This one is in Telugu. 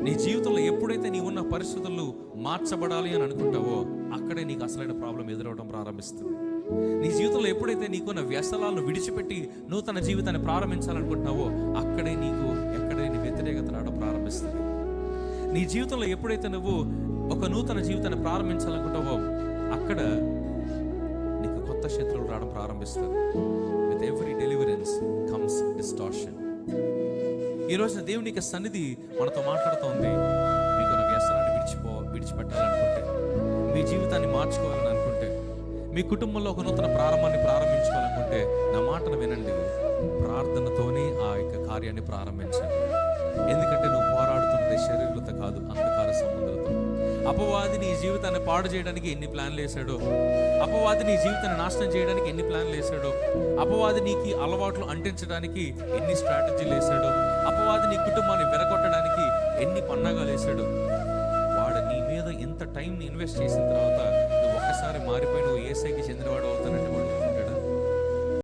నీ జీవితంలో ఎప్పుడైతే నీ ఉన్న పరిస్థితులు మార్చబడాలి అని అనుకుంటావో అక్కడే నీకు అసలైన ప్రాబ్లం ఎదురవడం ప్రారంభిస్తుంది. నీ జీవితంలో ఎప్పుడైతే నీకున్న వ్యసనాలను విడిచిపెట్టి నూతన జీవితాన్ని ప్రారంభించాలనుకుంటున్నావో అక్కడే నీ వ్యతిరేకత రావడం ప్రారంభిస్తుంది. నీ జీవితంలో ఎప్పుడైతే నువ్వు ఒక నూతన జీవితాన్ని ప్రారంభించాలనుకుంటావో అక్కడ నీకు కొత్త శత్రువులు రావడం ప్రారంభిస్తుంది. With every deliverance comes distortion. ఈ రోజున దేవుని సన్నిధి మనతో మాట్లాడుతోంది. మీకున్న వ్యసనాన్ని విడిచిపెట్టాలనుకుంటే, మీ జీవితాన్ని మార్చుకోవాలని అనుకుంటే, మీ కుటుంబంలో ఒక నూతన ప్రారంభాన్ని ప్రారంభించుకోవాలనుకుంటే నా మాటను వినండి. ప్రార్థనతోనే ఆ యొక్క కార్యాన్ని ప్రారంభించండి. ఎందుకంటే నువ్వు పోరాడుతున్నది శరీరులతో కాదు, అంధకార సంబంధాలతో. అపవాది నీ జీవితాన్ని పాడు చేయడానికి ఎన్ని ప్లాన్లు వేశాడో, అపవాది నీ జీవితాన్ని నాశనం చేయడానికి ఎన్ని ప్లాన్లు వేశాడో, అపవాది నీకు అలవాట్లు అంటించడానికి ఎన్ని స్ట్రాటజీలు వేశాడో, అపవాది నీ కుటుంబాన్ని విరగొట్టడానికి ఎన్ని పన్నాగాలు వేశాడో, వాడు నీ మీద ఎంత టైంని ఇన్వెస్ట్ చేసిన తర్వాత నువ్వు ఒక్కసారి మారిపోయి నువ్వు యేసయ్యకి